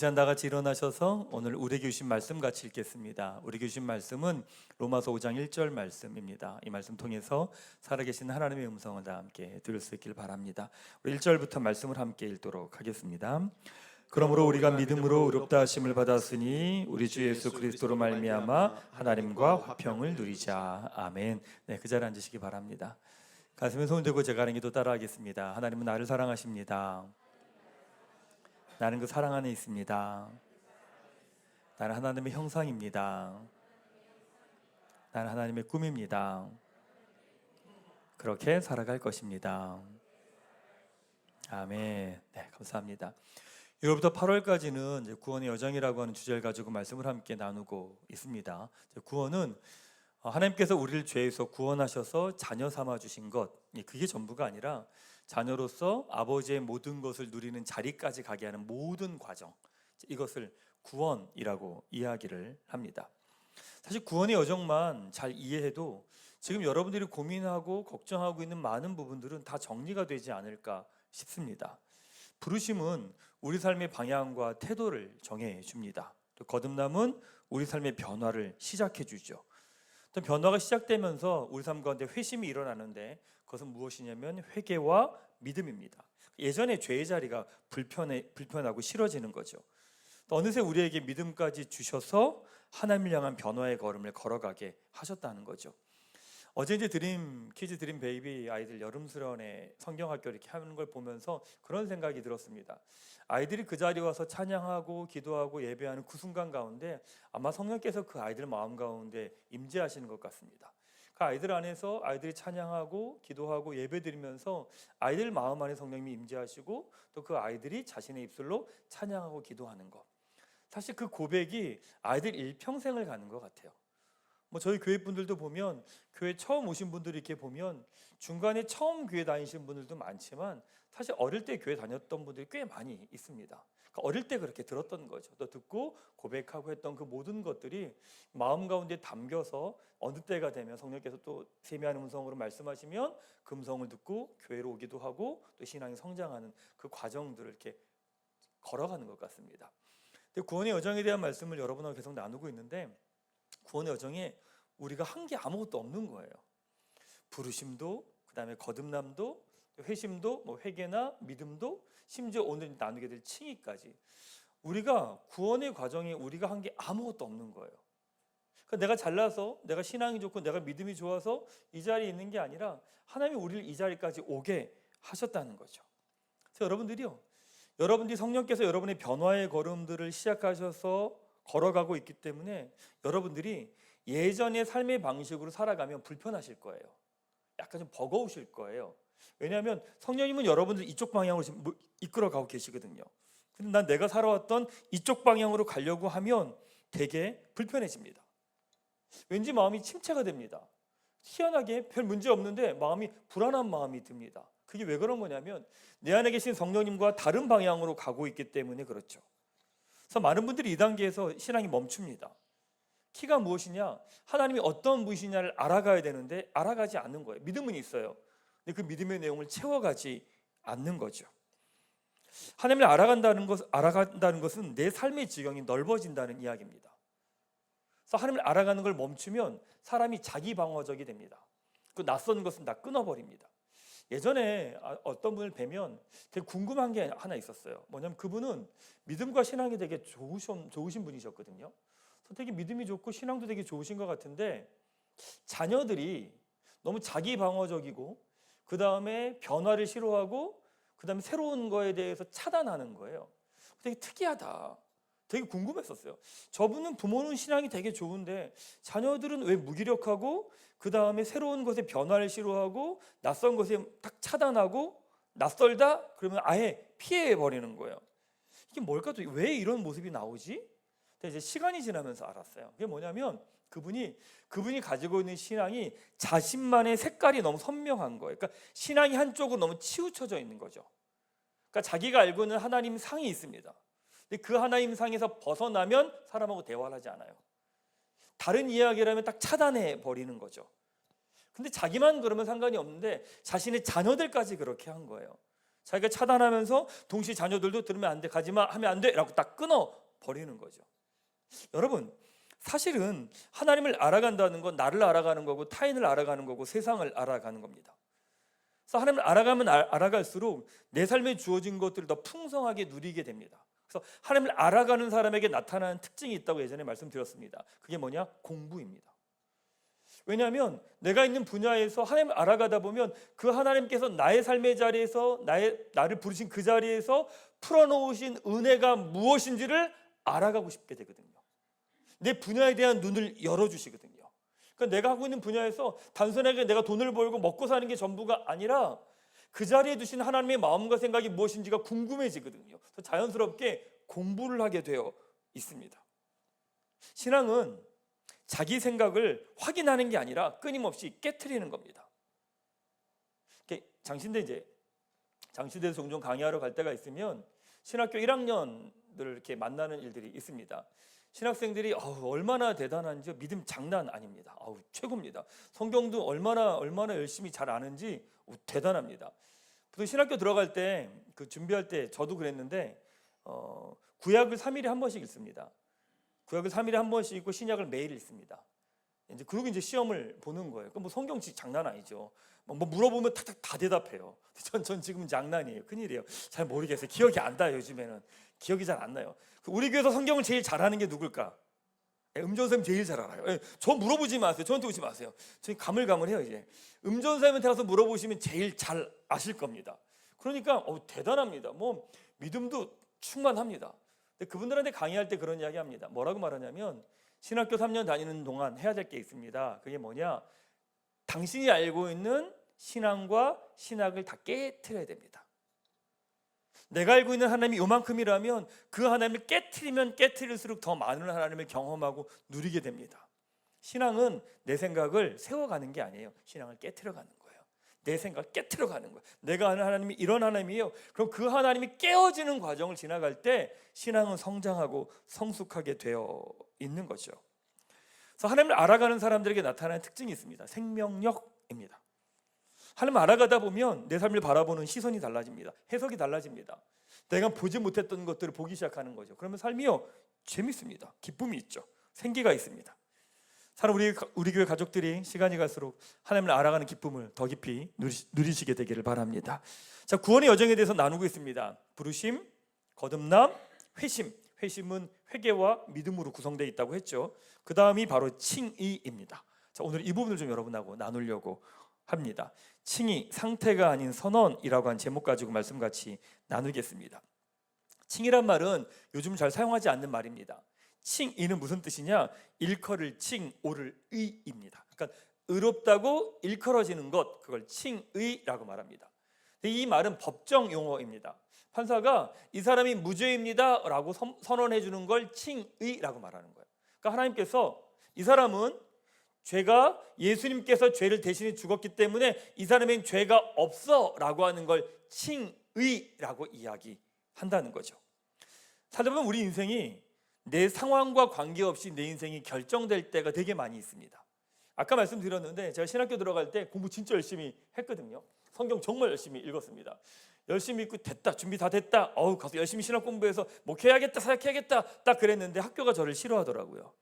시간 다 같이 일어나셔서 오늘 우리에게 주신 말씀 같이 읽겠습니다. 우리에게 주신 말씀은 로마서 5장 1절 말씀입니다. 이 말씀 통해서 살아계신 하나님의 음성을 다 함께 들을 수 있길 바랍니다. 우리 1절부터 말씀을 함께 읽도록 하겠습니다. 그러므로 우리가 믿음으로 의롭다 하심을 받았으니 우리 주 예수 그리스도로 말미암아 하나님과 화평을 누리자. 아멘. 네, 그 자리에 앉으시기 바랍니다. 가슴에 손을 들고 제가 하는 기도 따라하겠습니다. 하나님은 나를 사랑하십니다. 나는 그 사랑 안에 있습니다. 나는 하나님의 형상입니다. 나는 하나님의 꿈입니다. 그렇게 살아갈 것입니다. 아멘. 네, 감사합니다. 1월부터 8월까지는 구원의 여정이라고 하는 주제를 가지고 말씀을 함께 나누고 있습니다. 구원은 하나님께서 우리를 죄에서 구원하셔서 자녀 삼아 주신 것, 그게 전부가 아니라 자녀로서 아버지의 모든 것을 누리는 자리까지 가게 하는 모든 과정, 이것을 구원이라고 이야기를 합니다. 사실 구원의 여정만 잘 이해해도 지금 여러분들이 고민하고 걱정하고 있는 많은 부분들은 다 정리가 되지 않을까 싶습니다. 부르심은 우리 삶의 방향과 태도를 정해 줍니다. 또 거듭남은 우리 삶의 변화를 시작해 주죠. 또 변화가 시작되면서 우리 삶 가운데 회심이 일어나는데 그것은 무엇이냐면 회개와 믿음입니다. 예전에 죄의 자리가 불편하고 싫어지는 거죠. 또 어느새 우리에게 믿음까지 주셔서 하나님을 향한 변화의 걸음을 걸어가게 하셨다는 거죠. 어제 이제 키즈 드림 베이비 아이들 여름수련회 성경학교 이렇게 하는 걸 보면서 그런 생각이 들었습니다. 아이들이 그 자리에 와서 찬양하고 기도하고 예배하는 그 순간 가운데 아마 성령께서 그 아이들 마음 가운데 임재하시는 것 같습니다. 그 아이들 안에서 아이들이 찬양하고 기도하고 예배드리면서 아이들 마음 안에 성령님이 임재하시고 또 그 아이들이 자신의 입술로 찬양하고 기도하는 것, 사실 그 고백이 아이들 일평생을 가는 것 같아요. 저희 교회 분들도 보면 교회 처음 오신 분들이 이렇게 보면 중간에 처음 교회 다니신 분들도 많지만 사실 어릴 때 교회 다녔던 분들이 꽤 많이 있습니다. 그러니까 어릴 때 그렇게 들었던 거죠. 또 듣고 고백하고 했던 그 모든 것들이 마음 가운데 담겨서 어느 때가 되면 성령께서 또 세미한 음성으로 말씀하시면 그 음성을 듣고 교회로 오기도 하고 또 신앙이 성장하는 그 과정들을 이렇게 걸어가는 것 같습니다. 근데 구원의 여정에 대한 말씀을 여러분하고 계속 나누고 있는데 구원의 여정에 우리가 한 게 아무것도 없는 거예요. 부르심도, 그 다음에 거듭남도, 회심도, 회개나 믿음도, 심지어 오늘 나누게 될 칭의까지 우리가 구원의 과정에 우리가 한 게 아무것도 없는 거예요. 그러니까 내가 잘나서, 내가 신앙이 좋고 내가 믿음이 좋아서 이 자리에 있는 게 아니라 하나님이 우리를 이 자리까지 오게 하셨다는 거죠. 그래서 여러분들이 성령께서 여러분의 변화의 걸음들을 시작하셔서 걸어가고 있기 때문에 여러분들이 예전의 삶의 방식으로 살아가면 불편하실 거예요. 약간 좀 버거우실 거예요. 왜냐하면 성령님은 여러분들 이쪽 방향으로 지금 이끌어가고 계시거든요. 근데 난 내가 살아왔던 이쪽 방향으로 가려고 하면 되게 불편해집니다. 왠지 마음이 침체가 됩니다. 희한하게 별 문제 없는데 마음이 불안한 마음이 듭니다. 그게 왜 그런 거냐면 내 안에 계신 성령님과 다른 방향으로 가고 있기 때문에 그렇죠. 그래서 많은 분들이 이 단계에서 신앙이 멈춥니다. 키가 무엇이냐? 하나님이 어떤 분이시냐를 알아가야 되는데 알아가지 않는 거예요. 믿음은 있어요. 근데 그 믿음의 내용을 채워가지 않는 거죠. 하나님을 알아간다는 것은 내 삶의 지경이 넓어진다는 이야기입니다. 그래서 하나님을 알아가는 걸 멈추면 사람이 자기 방어적이 됩니다. 그 낯선 것은 다 끊어버립니다. 예전에 어떤 분을 뵈면 되게 궁금한 게 하나 있었어요. 뭐냐면 그분은 믿음과 신앙이 되게 좋으신 분이셨거든요. 되게 믿음이 좋고 신앙도 되게 좋으신 것 같은데 자녀들이 너무 자기 방어적이고 그 다음에 변화를 싫어하고 그 다음에 새로운 거에 대해서 차단하는 거예요. 되게 특이하다. 되게 궁금했었어요. 저분은 부모는 신앙이 되게 좋은데 자녀들은 왜 무기력하고 그 다음에 새로운 것에 변화를 싫어하고 낯선 것에 딱 차단하고 낯설다? 그러면 아예 피해버리는 거예요. 이게 뭘까? 왜 이런 모습이 나오지? 이제 시간이 지나면서 알았어요. 그게 뭐냐면 그분이 가지고 있는 신앙이 자신만의 색깔이 너무 선명한 거예요. 그러니까 신앙이 한쪽으로 너무 치우쳐져 있는 거죠. 그러니까 자기가 알고 있는 하나님 상이 있습니다. 근데 그 하나님 상에서 벗어나면 사람하고 대화를 하지 않아요. 다른 이야기라면 딱 차단해 버리는 거죠. 근데 자기만 그러면 상관이 없는데 자신의 자녀들까지 그렇게 한 거예요. 자기가 차단하면서 동시에 자녀들도 들으면 안 돼, 가지마 하면 안 돼 라고 딱 끊어 버리는 거죠. 여러분, 사실은 하나님을 알아간다는 건 나를 알아가는 거고 타인을 알아가는 거고 세상을 알아가는 겁니다. 그래서 하나님을 알아가면 알아갈수록 내 삶에 주어진 것들을 더 풍성하게 누리게 됩니다. 그래서 하나님을 알아가는 사람에게 나타나는 특징이 있다고 예전에 말씀드렸습니다. 그게 뭐냐? 공부입니다. 왜냐하면 내가 있는 분야에서 하나님을 알아가다 보면 그 하나님께서 나의 삶의 자리에서 나를 부르신 그 자리에서 풀어놓으신 은혜가 무엇인지를 알아가고 싶게 되거든요. 내 분야에 대한 눈을 열어주시거든요. 그러니까 내가 하고 있는 분야에서 단순하게 내가 돈을 벌고 먹고 사는 게 전부가 아니라 그 자리에 두신 하나님의 마음과 생각이 무엇인지가 궁금해지거든요. 그래서 자연스럽게 공부를 하게 되어 있습니다. 신앙은 자기 생각을 확인하는 게 아니라 끊임없이 깨트리는 겁니다. 장신대에서 종종 강의하러 갈 때가 있으면 신학교 1학년들 이렇게 만나는 일들이 있습니다. 신학생들이 얼마나 대단한지 믿음 장난 아닙니다. 최고입니다. 성경도 얼마나 열심히 잘 아는지 대단합니다. 보통 신학교 들어갈 때 그 준비할 때 저도 그랬는데 구약을 3일에 한 번씩 읽습니다. 구약을 3일에 한 번씩 읽고 신약을 매일 읽습니다. 그리고 이제 시험을 보는 거예요. 뭐 성경치 장난 아니죠. 뭐 물어보면 탁탁 다 대답해요. 전 지금은 장난이에요. 큰일이에요. 잘 모르겠어요. 기억이 안 나요. 요즘에는 기억이 잘 안 나요. 우리 교회에서 성경을 제일 잘하는 게 누굴까? 음전쌤 제일 잘 알아요. 저 물어보지 마세요. 저한테 오지 마세요. 저희 가물가물해요. 이제 음전쌤한테 가서 물어보시면 제일 잘 아실 겁니다. 그러니까 대단합니다. 뭐 믿음도 충만합니다. 근데 그분들한테 강의할 때 그런 이야기 합니다. 뭐라고 말하냐면 신학교 3년 다니는 동안 해야 될 게 있습니다. 그게 뭐냐? 당신이 알고 있는 신앙과 신학을 다 깨트려야 됩니다. 내가 알고 있는 하나님이 요만큼이라면 그 하나님을 깨트리면 깨트릴수록 더 많은 하나님을 경험하고 누리게 됩니다. 신앙은 내 생각을 세워가는 게 아니에요. 신앙을 깨트려가는 거예요. 내 생각을 깨트려가는 거예요. 내가 아는 하나님이 이런 하나님이에요. 그럼 그 하나님이 깨어지는 과정을 지나갈 때 신앙은 성장하고 성숙하게 되어 있는 거죠. 그래서 하나님을 알아가는 사람들에게 나타나는 특징이 있습니다. 생명력입니다. 하나님을 알아가다 보면 내 삶을 바라보는 시선이 달라집니다. 해석이 달라집니다. 내가 보지 못했던 것들을 보기 시작하는 거죠. 그러면 삶이요 재밌습니다. 기쁨이 있죠. 생기가 있습니다. 사랑 우리 교회 가족들이 시간이 갈수록 하나님을 알아가는 기쁨을 더 깊이 누리시게 되기를 바랍니다. 자, 구원의 여정에 대해서 나누고 있습니다. 부르심, 거듭남, 회심. 회심은 회개와 믿음으로 구성되어 있다고 했죠. 그 다음이 바로 칭의입니다. 자, 오늘 이 부분을 좀 여러분하고 나누려고 합니다. 칭의, 상태가 아닌 선언이라고 한 제목 가지고 말씀 같이 나누겠습니다. 칭이란 말은 요즘 잘 사용하지 않는 말입니다. 칭의는 무슨 뜻이냐? 일컬을 칭, 오를 의입니다. 그러니까 의롭다고 일컬어지는 것, 그걸 칭의라고 말합니다. 이 말은 법정 용어입니다. 판사가 이 사람이 무죄입니다 라고 선언해 주는 걸 칭의라고 말하는 거예요. 그러니까 하나님께서 이 사람은 죄가 예수님께서 죄를 대신해 죽었기 때문에 이 사람엔 죄가 없어 라고 하는 걸 칭의라고 이야기한다는 거죠. 살아보면 우리 인생이 내 상황과 관계없이 내 인생이 결정될 때가 되게 많이 있습니다. 아까 말씀드렸는데 제가 신학교 들어갈 때 공부 진짜 열심히 했거든요. 성경 정말 열심히 읽었습니다. 열심히 읽고 됐다, 준비 다 됐다, 가서 열심히 신학 공부해서 목회해야겠다, 사역해야겠다 딱 그랬는데 학교가 저를 싫어하더라고요.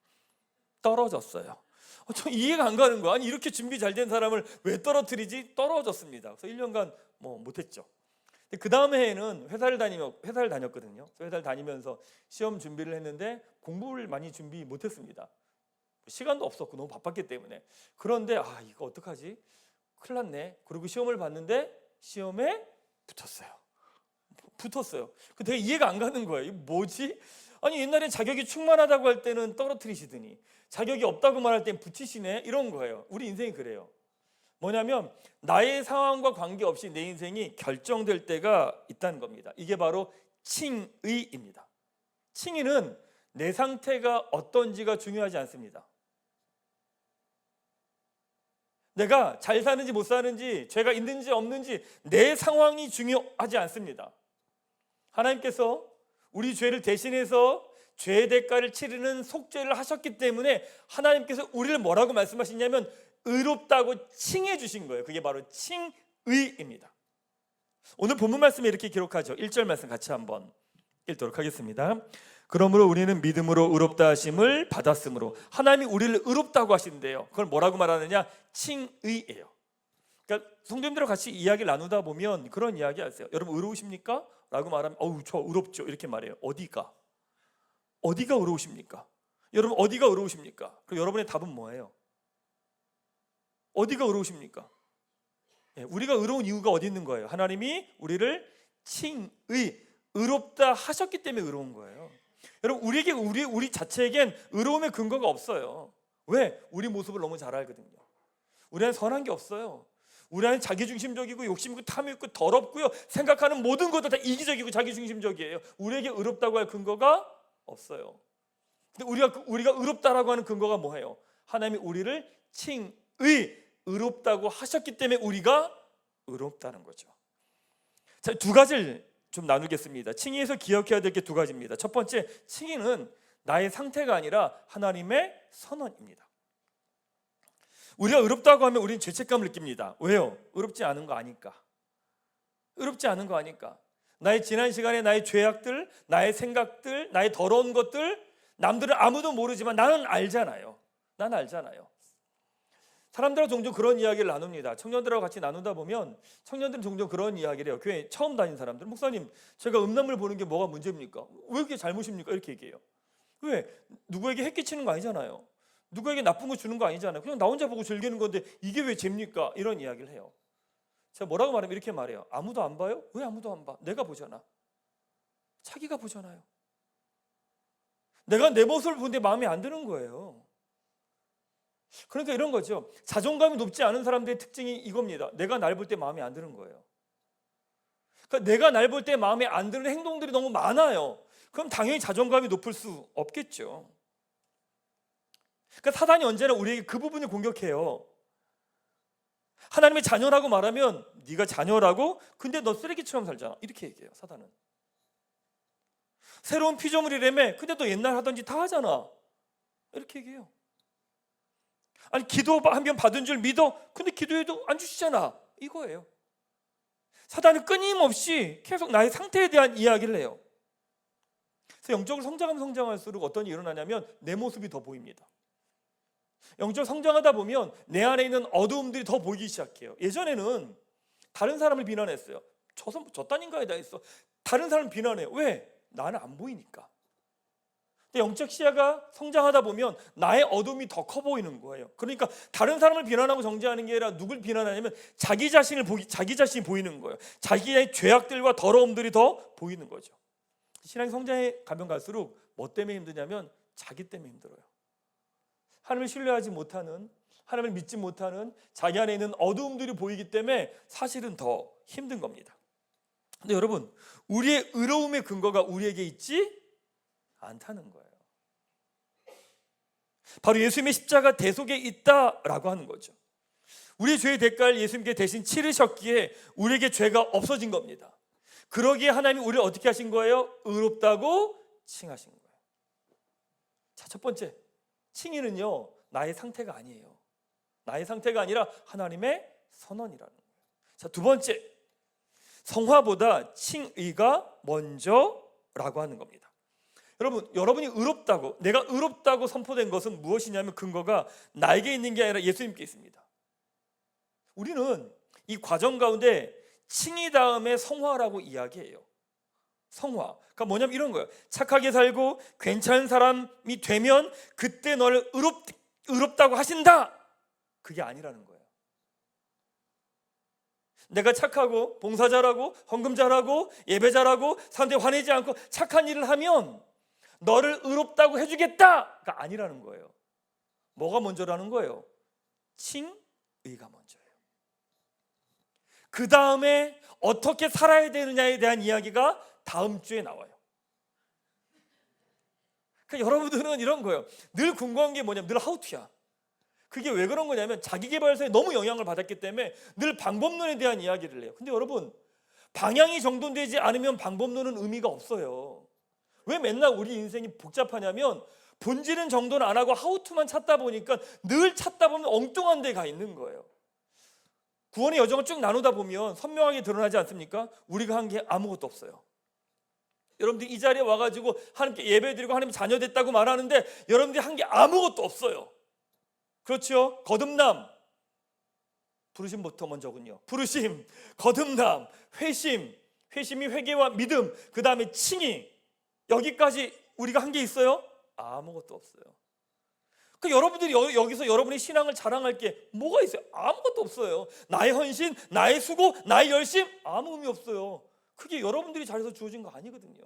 떨어졌어요. 저 이해가 안 가는 거야. 아니 이렇게 준비 잘 된 사람을 왜 떨어뜨리지? 떨어졌습니다. 그래서 1년간 못했죠. 그 다음 해에는 회사를 다녔거든요. 회사를 다니면서 시험 준비를 했는데 공부를 많이 준비 못했습니다. 시간도 없었고 너무 바빴기 때문에. 그런데 이거 어떡하지? 큰일 났네. 그리고 시험을 봤는데 시험에 붙었어요. 되게 이해가 안 가는 거예요. 이게 뭐지? 아니 옛날에 자격이 충만하다고 할 때는 떨어뜨리시더니 자격이 없다고 말할 땐 붙이시네, 이런 거예요. 우리 인생이 그래요. 뭐냐면 나의 상황과 관계없이 내 인생이 결정될 때가 있다는 겁니다. 이게 바로 칭의입니다. 칭의는 내 상태가 어떤지가 중요하지 않습니다. 내가 잘 사는지 못 사는지, 죄가 있는지 없는지 내 상황이 중요하지 않습니다. 하나님께서 우리 죄를 대신해서 죄의 대가를 치르는 속죄를 하셨기 때문에 하나님께서 우리를 뭐라고 말씀하시냐면 의롭다고 칭해 주신 거예요. 그게 바로 칭의입니다. 오늘 본문 말씀에 이렇게 기록하죠. 1절 말씀 같이 한번 읽도록 하겠습니다. 그러므로 우리는 믿음으로 의롭다 하심을 받았으므로, 하나님이 우리를 의롭다고 하신대요. 그걸 뭐라고 말하느냐? 칭의예요. 그러니까 성도님들과 같이 이야기를 나누다 보면 그런 이야기 하세요. 여러분 의로우십니까? 라고 말하면 어우 저 의롭죠 이렇게 말해요. 어디가 의로우십니까? 여러분 어디가 의로우십니까? 그럼 여러분의 답은 뭐예요? 어디가 의로우십니까? 우리가 의로운 이유가 어디 있는 거예요? 하나님이 우리를 의롭다 하셨기 때문에 의로운 거예요. 여러분 우리에게 우리 자체에겐 의로움의 근거가 없어요. 왜? 우리 모습을 너무 잘 알거든요. 우리 안에 선한 게 없어요. 우리 안에 자기중심적이고 욕심있고 탐욕있고 더럽고요, 생각하는 모든 것도 다 이기적이고 자기중심적이에요. 우리에게 의롭다고 할 근거가 없어요. 근데 우리가 의롭다라고 하는 근거가 뭐예요? 하나님이 우리를 의롭다고 하셨기 때문에 우리가 의롭다는 거죠. 자, 두 가지를 좀 나누겠습니다. 칭의에서 기억해야 될 게 두 가지입니다. 첫 번째, 칭의는 나의 상태가 아니라 하나님의 선언입니다. 우리가 의롭다고 하면 우리는 죄책감을 느낍니다. 왜요? 의롭지 않은 거 아니까. 의롭지 않은 거 아니까. 나의 지난 시간에 나의 죄악들, 나의 생각들, 나의 더러운 것들, 남들은 아무도 모르지만 나는 알잖아요. 난 알잖아요. 사람들하고 종종 그런 이야기를 나눕니다. 청년들하고 같이 나누다 보면 청년들은 종종 그런 이야기를 해요. 교회 처음 다닌 사람들, 목사님 제가 음란물 보는 게 뭐가 문제입니까? 왜 그게 잘못입니까? 이렇게 얘기해요. 왜? 누구에게 해끼치는 거 아니잖아요. 누구에게 나쁜 거 주는 거 아니잖아요. 그냥 나 혼자 보고 즐기는 건데 이게 왜 죄입니까? 이런 이야기를 해요. 제가 뭐라고 말하면 이렇게 말해요. 아무도 안 봐요? 왜 아무도 안 봐? 내가 보잖아. 자기가 보잖아요. 내가 내 모습을 보는데 마음에 안 드는 거예요. 그러니까 이런 거죠. 자존감이 높지 않은 사람들의 특징이 이겁니다. 내가 날 볼 때 마음에 안 드는 거예요. 그러니까 내가 날 볼 때 마음에 안 드는 행동들이 너무 많아요. 그럼 당연히 자존감이 높을 수 없겠죠. 그러니까 사단이 언제나 우리에게 그 부분을 공격해요. 하나님의 자녀라고 말하면 네가 자녀라고? 근데 너 쓰레기처럼 살잖아. 이렇게 얘기해요. 사단은. 새로운 피조물이라며? 근데 너 옛날 하던 짓 다 하잖아. 이렇게 얘기해요. 아니 기도 한 번 받은 줄 믿어? 근데 기도해도 안 주시잖아. 이거예요. 사단은 끊임없이 계속 나의 상태에 대한 이야기를 해요. 그래서 영적으로 성장할수록 어떤 일이 일어나냐면 내 모습이 더 보입니다. 영적으로 성장하다 보면 내 안에 있는 어두움들이 더 보이기 시작해요. 예전에는 다른 사람을 비난했어요. 저딴인가에 다 있어. 다른 사람을 비난해요. 왜? 나는 안 보이니까. 근데 영적 시야가 성장하다 보면 나의 어둠이 더 커 보이는 거예요. 그러니까 다른 사람을 비난하고 정죄하는 게 아니라 누굴 비난하냐면 자기 자신이 보이는 거예요. 자기의 죄악들과 더러움들이 더 보이는 거죠. 신앙이 성장해 가면 갈수록 뭐 때문에 힘드냐면 자기 때문에 힘들어요. 하나님을 신뢰하지 못하는, 하나님을 믿지 못하는 자기 안에 있는 어두움들이 보이기 때문에 사실은 더 힘든 겁니다. 근데 여러분, 우리의 의로움의 근거가 우리에게 있지 않다는 거예요. 바로 예수님의 십자가 대속에 있다라고 하는 거죠. 우리의 죄의 대가를 예수님께 대신 치르셨기에 우리에게 죄가 없어진 겁니다. 그러기에 하나님이 우리를 어떻게 하신 거예요? 의롭다고 칭하신 거예요. 자, 첫 번째, 칭의는요 나의 상태가 아니에요. 나의 상태가 아니라 하나님의 선언이라는 거예요. 자, 두 번째, 성화보다 칭의가 먼저라고 하는 겁니다. 여러분이 의롭다고, 내가 의롭다고 선포된 것은 무엇이냐면 근거가 나에게 있는 게 아니라 예수님께 있습니다. 우리는 이 과정 가운데 칭의 다음에 성화라고 이야기해요. 성화. 그러니까 뭐냐면 이런 거예요. 착하게 살고 괜찮은 사람이 되면 그때 너를 의롭다고 하신다. 그게 아니라는 거예요. 내가 착하고 봉사 잘하고 헌금 잘하고 예배 잘하고 사람들이 화내지 않고 착한 일을 하면 너를 의롭다고 해주겠다가 아니라는 거예요. 뭐가 먼저라는 거예요? 칭의가 먼저예요. 그 다음에 어떻게 살아야 되느냐에 대한 이야기가 다음 주에 나와요. 그러니까 여러분들은 이런 거예요. 늘 궁금한 게 뭐냐면 늘 하우투야. 그게 왜 그런 거냐면 자기계발서에 너무 영향을 받았기 때문에 늘 방법론에 대한 이야기를 해요. 근데 여러분, 방향이 정돈되지 않으면 방법론은 의미가 없어요. 왜 맨날 우리 인생이 복잡하냐면 본질은 정돈 안 하고 하우투만 찾다 보니까 늘 찾다 보면 엉뚱한 데가 있는 거예요. 구원의 여정을 쭉 나누다 보면 선명하게 드러나지 않습니까? 우리가 한 게 아무것도 없어요. 여러분들이 이 자리에 와가지고 하나님께 예배드리고 하나님 자녀 됐다고 말하는데 여러분들이 한 게 아무것도 없어요. 그렇죠? 거듭남, 부르심부터 먼저군요. 부르심, 거듭남, 회심이 회개와 믿음, 그 다음에 칭의, 여기까지 우리가 한 게 있어요? 아무것도 없어요. 그 여러분들이 여기서 여러분의 신앙을 자랑할 게 뭐가 있어요? 아무것도 없어요. 나의 헌신, 나의 수고, 나의 열심, 아무 의미 없어요. 그게 여러분들이 잘해서 주어진 거 아니거든요.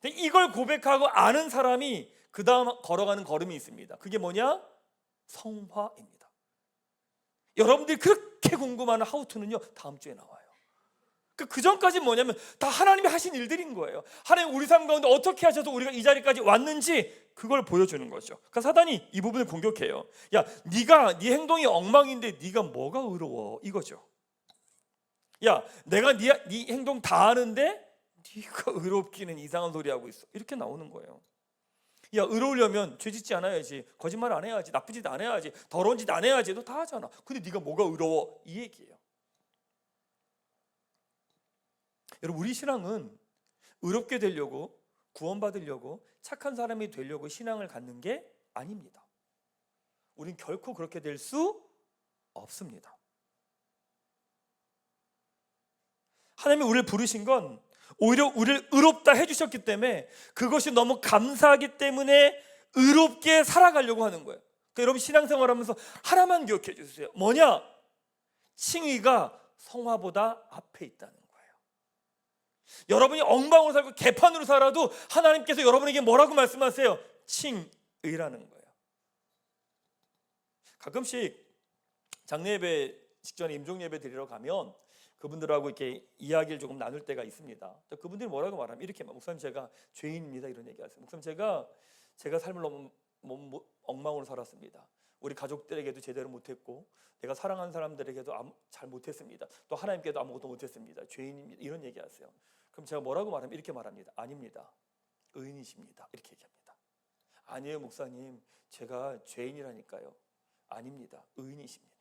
이걸 고백하고 아는 사람이 그 다음 걸어가는 걸음이 있습니다. 그게 뭐냐? 성화입니다. 여러분들이 그렇게 궁금한 하우투는요, 다음 주에 나와요. 그 전까지는 뭐냐면 다 하나님이 하신 일들인 거예요. 하나님 우리 삶 가운데 어떻게 하셔서 우리가 이 자리까지 왔는지 그걸 보여주는 거죠. 그러니까 사단이 이 부분을 공격해요. 야, 네 행동이 엉망인데 네가 뭐가 의로워, 이거죠. 야, 내가 네 행동 다 아는데 네가 의롭기는 이상한 소리 하고 있어, 이렇게 나오는 거예요. 야, 의로우려면 죄 짓지 않아야지, 거짓말 안 해야지, 나쁜 짓 안 해야지, 더러운 짓 안 해야지, 너 다 하잖아. 근데 네가 뭐가 의로워, 이 얘기예요. 여러분, 우리 신앙은 의롭게 되려고, 구원받으려고, 착한 사람이 되려고 신앙을 갖는 게 아닙니다. 우린 결코 그렇게 될 수 없습니다. 하나님이 우리를 부르신 건 오히려 우리를 의롭다 해주셨기 때문에 그것이 너무 감사하기 때문에 의롭게 살아가려고 하는 거예요. 그러니까 여러분 신앙생활하면서 하나만 기억해 주세요. 뭐냐? 칭의가 성화보다 앞에 있다는 거예요. 여러분이 엉망으로 살고 개판으로 살아도 하나님께서 여러분에게 뭐라고 말씀하세요? 칭의라는 거예요. 가끔씩 장례 예배 직전에 임종 예배 드리러 가면 그분들하고 이렇게 이야기를 조금 나눌 때가 있습니다. 그분들이 뭐라고 말하면 이렇게, 목사님 제가 죄인입니다, 이런 얘기하세요. 목사님 제가 삶을 너무 엉망으로 살았습니다. 우리 가족들에게도 제대로 못했고 내가 사랑하는 사람들에게도 잘 못했습니다. 또 하나님께도 아무것도 못했습니다. 죄인입니다, 이런 얘기하세요. 그럼 제가 뭐라고 말하면 이렇게 말합니다. 아닙니다, 의인이십니다, 이렇게 얘기합니다. 아니에요 목사님, 제가 죄인이라니까요. 아닙니다, 의인이십니다.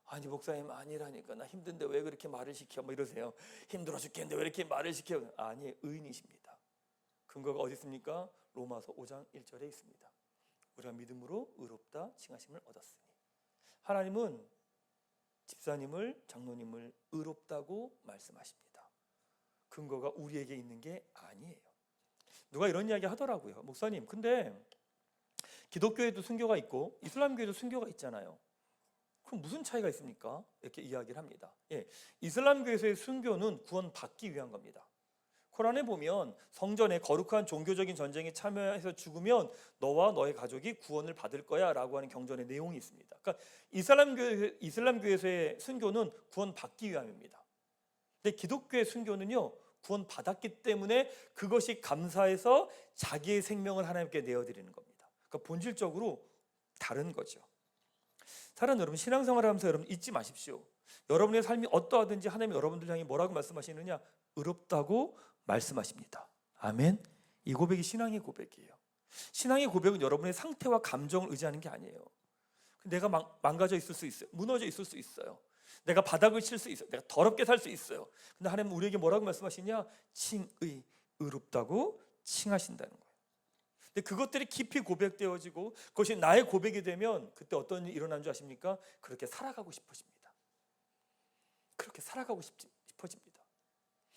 아니 목사님 아니라니까, 나 힘든데 왜 그렇게 말을 시켜, 뭐 이러세요. 힘들어 죽겠는데 왜 이렇게 말을 시켜. 아니, 의인이십니다. 근거가 어디 있습니까? 로마서 5장 1절에 있습니다. 우리가 믿음으로 의롭다 칭하심을 얻었으니. 하나님은 집사님을, 장로님을 의롭다고 말씀하십니다. 근거가 우리에게 있는 게 아니에요. 누가 이런 이야기 하더라고요. 목사님, 근데 기독교에도 순교가 있고 이슬람교에도 순교가 있잖아요. 그럼 무슨 차이가 있습니까? 이렇게 이야기를 합니다. 이슬람교에서의 순교는 구원받기 위한 겁니다. 코란에 보면 성전에 거룩한 종교적인 전쟁에 참여해서 죽으면 너와 너의 가족이 구원을 받을 거야 라고 하는 경전의 내용이 있습니다. 그러니까 이슬람교에서의 순교는 구원받기 위함입니다. 근데 기독교의 순교는요, 구원받았기 때문에 그것이 감사해서 자기의 생명을 하나님께 내어드리는 겁니다. 그러니까 본질적으로 다른 거죠. 사랑하는 여러분, 신앙생활을 하면서 여러분 잊지 마십시오. 여러분의 삶이 어떠하든지 하나님이 여러분들 향해 뭐라고 말씀하시느냐? 의롭다고 말씀하십니다. 아멘. 이 고백이 신앙의 고백이에요. 신앙의 고백은 여러분의 상태와 감정을 의지하는 게 아니에요. 내가 망가져 있을 수 있어요. 무너져 있을 수 있어요. 내가 바닥을 칠 수 있어요. 내가 더럽게 살 수 있어요. 근데 하나님은 우리에게 뭐라고 말씀하시냐? 칭의, 의롭다고 칭하신다는 거예요. 근데 그것들이 깊이 고백되어지고 그것이 나의 고백이 되면 그때 어떤 일이 일어난 줄 아십니까? 그렇게 살아가고 싶어집니다. 그렇게 살아가고 싶어집니다.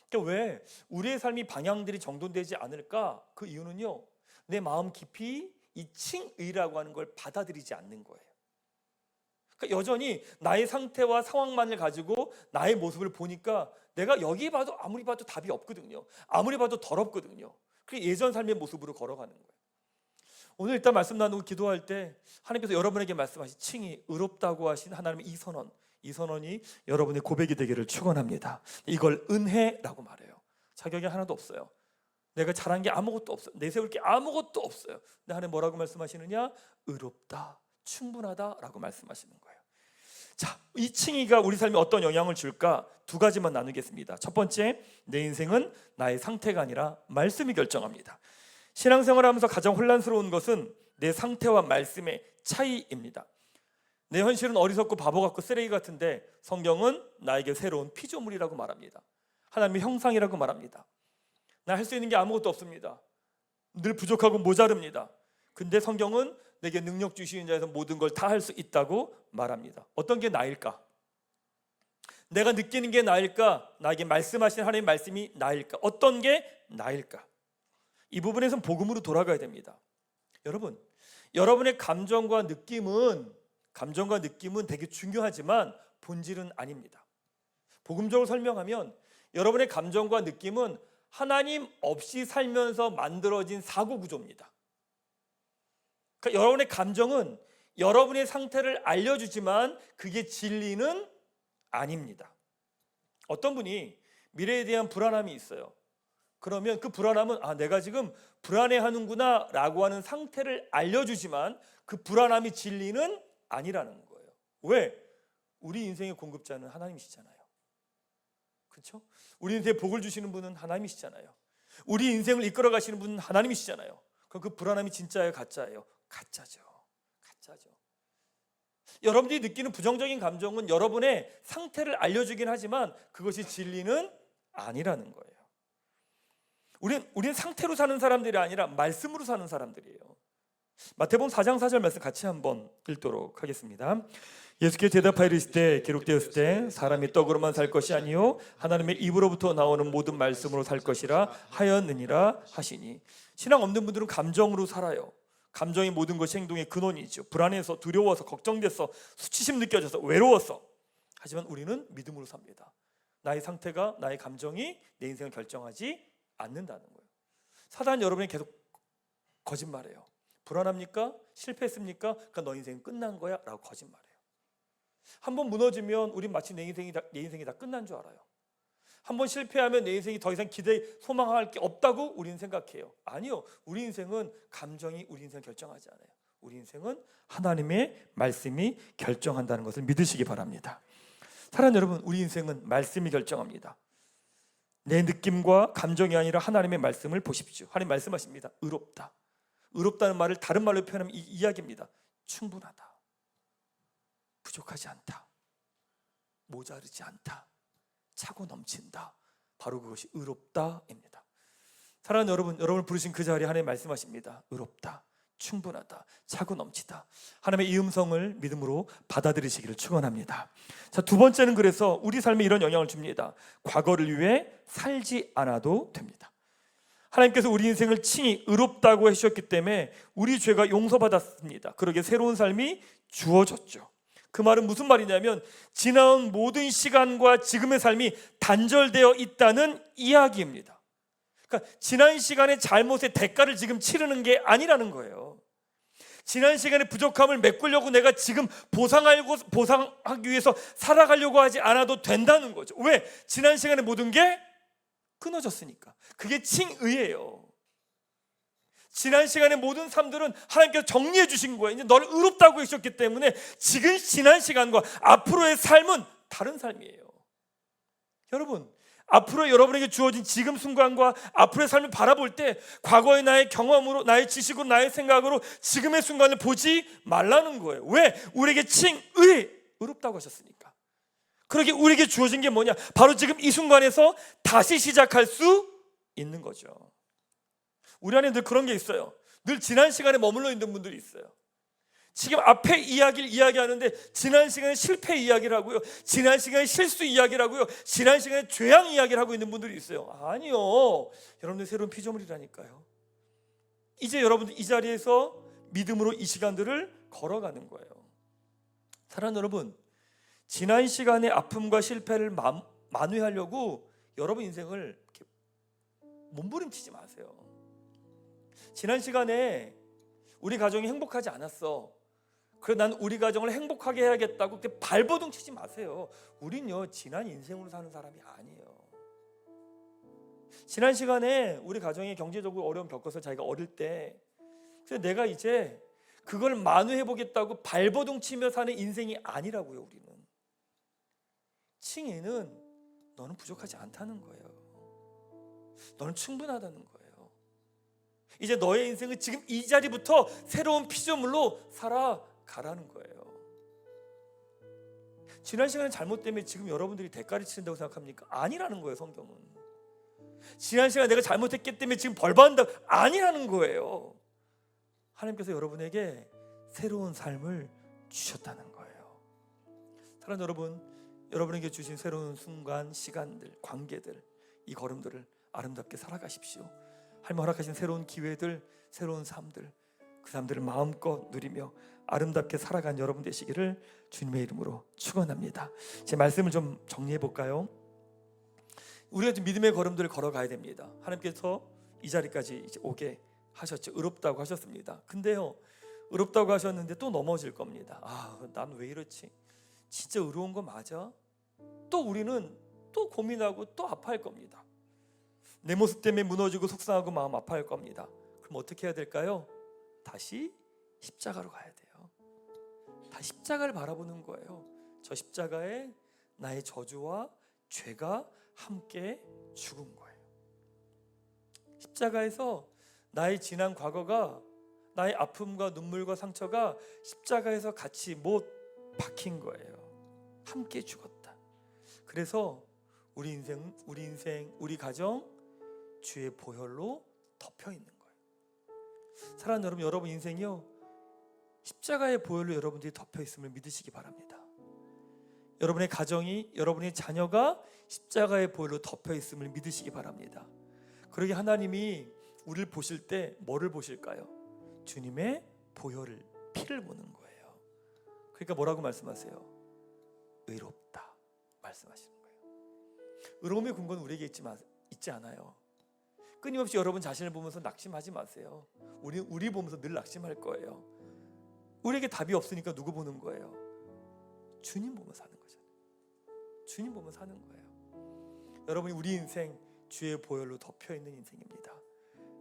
그러니까 왜 우리의 삶이 방향들이 정돈되지 않을까? 그 이유는요, 내 마음 깊이 이 칭의라고 하는 걸 받아들이지 않는 거예요. 그러니까 여전히 나의 상태와 상황만을 가지고 나의 모습을 보니까 내가 여기 봐도 아무리 봐도 답이 없거든요. 아무리 봐도 더럽거든요. 그 예전 삶의 모습으로 걸어가는 거예요. 오늘 일단 말씀 나누고 기도할 때 하나님께서 여러분에게 말씀하신 칭의, 의롭다고 하신 하나님의 이 선언이 여러분의 고백이 되기를 축원합니다. 이걸 은혜라고 말해요. 자격이 하나도 없어요. 내가 잘한 게 아무것도 없어요. 내세울 게 아무것도 없어요. 근데 하나님 뭐라고 말씀하시느냐? 의롭다, 충분하다라고 말씀하시는 거예요. 자, 이 칭의가 우리 삶에 어떤 영향을 줄까? 두 가지만 나누겠습니다. 첫 번째, 내 인생은 나의 상태가 아니라 말씀이 결정합니다. 신앙생활을 하면서 가장 혼란스러운 것은 내 상태와 말씀의 차이입니다. 내 현실은 어리석고 바보 같고 쓰레기 같은데 성경은 나에게 새로운 피조물이라고 말합니다. 하나님의 형상이라고 말합니다. 나 할 수 있는 게 아무것도 없습니다. 늘 부족하고 모자릅니다. 근데 성경은 내게 능력 주시는 자에서 모든 걸 다 할 수 있다고 말합니다. 어떤 게 나일까? 내가 느끼는 게 나일까? 나에게 말씀하신 하나님의 말씀이 나일까? 어떤 게 나일까? 이 부분에선 복음으로 돌아가야 됩니다. 여러분, 여러분의 감정과 느낌은 되게 중요하지만 본질은 아닙니다. 복음적으로 설명하면 여러분의 감정과 느낌은 하나님 없이 살면서 만들어진 사고 구조입니다. 그러니까 여러분의 감정은 여러분의 상태를 알려주지만 그게 진리는 아닙니다. 어떤 분이 미래에 대한 불안함이 있어요. 그러면 그 불안함은 내가 지금 불안해하는구나 라고 하는 상태를 알려주지만 그 불안함이 진리는 아니라는 거예요. 왜? 우리 인생의 공급자는 하나님이시잖아요. 그렇죠? 우리 인생에 복을 주시는 분은 하나님이시잖아요. 우리 인생을 이끌어 가시는 분은 하나님이시잖아요. 그럼 그 불안함이 진짜예요, 가짜예요? 가짜죠. 여러분들이 느끼는 부정적인 감정은 여러분의 상태를 알려주긴 하지만 그것이 진리는 아니라는 거예요. 우리는 상태로 사는 사람들이 아니라 말씀으로 사는 사람들이에요. 마태복음 4장 4절 말씀 같이 한번 읽도록 하겠습니다. 예수께서 대답하여 이르시되 기록되었을 때 사람이 떡으로만 살 것이 아니요 하나님의 입으로부터 나오는 모든 말씀으로 살 것이라 하였느니라 하시니. 신앙 없는 분들은 감정으로 살아요. 감정이 모든 것이 행동의 근원이죠. 불안해서, 두려워서, 걱정돼서, 수치심 느껴져서, 외로워서. 하지만 우리는 믿음으로 삽니다. 나의 상태가, 나의 감정이 내 인생을 결정하지 않는다는 거예요. 사단 여러분이 계속 거짓말해요. 불안합니까? 실패했습니까? 그러니까 너 인생은 끝난 거야? 라고 거짓말해요. 한번 무너지면 우린 마치 내 인생이 다 끝난 줄 알아요. 한번 실패하면 내 인생이 더 이상 소망할 게 없다고 우리는 생각해요. 아니요. 우리 인생은 감정이 우리 인생을 결정하지 않아요. 우리 인생은 하나님의 말씀이 결정한다는 것을 믿으시기 바랍니다. 사랑하는 여러분, 우리 인생은 말씀이 결정합니다. 내 느낌과 감정이 아니라 하나님의 말씀을 보십시오. 하나님 말씀하십니다. 의롭다. 의롭다는 말을 다른 말로 표현하면 이 이야기입니다. 충분하다. 부족하지 않다. 모자르지 않다. 차고 넘친다. 바로 그것이 의롭다입니다. 사랑하는 여러분을 부르신 그 자리에 하나님 말씀하십니다. 의롭다, 충분하다, 차고 넘치다. 하나님의 이 음성을 믿음으로 받아들이시기를 축원합니다. 자, 두 번째는 그래서 우리 삶에 이런 영향을 줍니다. 과거를 위해 살지 않아도 됩니다. 하나님께서 우리 인생을 칭히 의롭다고 해주셨기 때문에 우리 죄가 용서받았습니다. 그러게 새로운 삶이 주어졌죠. 그 말은 무슨 말이냐면 지나온 모든 시간과 지금의 삶이 단절되어 있다는 이야기입니다. 그러니까 지난 시간의 잘못의 대가를 지금 치르는 게 아니라는 거예요. 지난 시간의 부족함을 메꾸려고 내가 지금 보상하기 위해서 살아가려고 하지 않아도 된다는 거죠. 왜? 지난 시간의 모든 게 끊어졌으니까. 그게 칭의예요. 지난 시간의 모든 삶들은 하나님께서 정리해 주신 거예요. 이제 너를 의롭다고 해주셨기 때문에 지금 지난 시간과 앞으로의 삶은 다른 삶이에요. 여러분, 앞으로 여러분에게 주어진 지금 순간과 앞으로의 삶을 바라볼 때 과거의 나의 경험으로, 나의 지식으로, 나의 생각으로 지금의 순간을 보지 말라는 거예요. 왜? 우리에게 의롭다고 하셨으니까. 그러게 우리에게 주어진 게 뭐냐? 바로 지금 이 순간에서 다시 시작할 수 있는 거죠. 우리 안에 늘 그런 게 있어요. 늘 지난 시간에 머물러 있는 분들이 있어요. 지금 앞에 이야기를 이야기하는데 지난 시간에 실패 이야기를 하고요, 지난 시간에 실수 이야기를 하고요, 지난 시간에 죄악 이야기를 하고 있는 분들이 있어요. 아니요, 여러분들 새로운 피조물이라니까요. 이제 여러분들 이 자리에서 믿음으로 이 시간들을 걸어가는 거예요. 사랑하는 여러분, 지난 시간의 아픔과 실패를 만회하려고 여러분 인생을 이렇게 몸부림치지 마세요. 지난 시간에 우리 가정이 행복하지 않았어. 그래, 난 우리 가정을 행복하게 해야겠다고 그렇게 발버둥 치지 마세요. 우린요, 지난 인생으로 사는 사람이 아니에요. 지난 시간에 우리 가정이 경제적으로 어려움 겪어서 자기가 어릴 때, 그래서 내가 이제 그걸 만회해보겠다고 발버둥 치며 사는 인생이 아니라고요. 우리는 칭의는 너는 부족하지 않다는 거예요. 너는 충분하다는 거예요. 이제 너의 인생은 지금 이 자리부터 새로운 피조물로 살아가라는 거예요. 지난 시간에 잘못 때문에 지금 여러분들이 대가리 치는다고 생각합니까? 아니라는 거예요. 성경은 지난 시간에 내가 잘못했기 때문에 지금 벌 받는다, 아니라는 거예요. 하나님께서 여러분에게 새로운 삶을 주셨다는 거예요. 사랑하는 여러분, 여러분에게 주신 새로운 순간, 시간들, 관계들, 이 걸음들을 아름답게 살아가십시오. 하나님 허락하신 새로운 기회들, 새로운 삶들, 그 삶들을 마음껏 누리며 아름답게 살아간 여러분 되시기를 주님의 이름으로 축원합니다. 제 말씀을 좀 정리해 볼까요? 우리가 좀 믿음의 걸음들을 걸어가야 됩니다. 하나님께서 이 자리까지 이제 오게 하셨죠. 의롭다고 하셨습니다. 근데요, 의롭다고 하셨는데 또 넘어질 겁니다. 난 왜 이렇지? 진짜 의로운 거 맞아? 또 우리는 또 고민하고 또 아파할 겁니다. 내 모습 때문에 무너지고 속상하고 마음 아파할 겁니다. 그럼 어떻게 해야 될까요? 다시 십자가로 가야 돼요. 다시 십자가를 바라보는 거예요. 저 십자가에 나의 저주와 죄가 함께 죽은 거예요. 십자가에서 나의 지난 과거가, 나의 아픔과 눈물과 상처가 십자가에서 같이 못 박힌 거예요. 함께 죽었다. 그래서 우리 인생, 우리 가정 주의 보혈로 덮여 있는 거예요. 사랑하는 여러분 인생이요, 십자가의 보혈로 여러분들이 덮여 있음을 믿으시기 바랍니다. 여러분의 가정이, 여러분의 자녀가 십자가의 보혈로 덮여 있음을 믿으시기 바랍니다. 그러게 하나님이 우리를 보실 때 뭐를 보실까요? 주님의 보혈을, 피를 보는 거예요. 그러니까 뭐라고 말씀하세요? 의롭다 말씀하시는 거예요. 의로움의 근거는 우리에게 있지 않아요. 끊임없이 여러분 자신을 보면서 낙심하지 마세요. 우리 보면서 늘 낙심할 거예요. 우리에게 답이 없으니까 누구 보는 거예요? 주님 보면서 사는 거잖아요. 주님 보면서 사는 거예요. 여러분이 우리 인생 주의 보혈로 덮여 있는 인생입니다.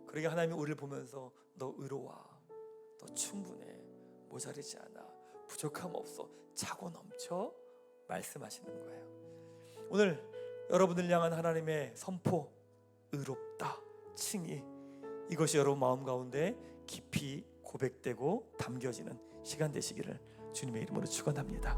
그러게 하나님이 우리를 보면서 너 의로워, 너 충분해, 모자르지 않아, 부족함 없어, 차고 넘쳐 말씀하시는 거예요. 오늘 여러분을 향한 하나님의 선포, 의롭다, 칭의, 이것이 여러분 마음 가운데 깊이 고백되고 담겨지는 시간 되시기를 주님의 이름으로 축원합니다.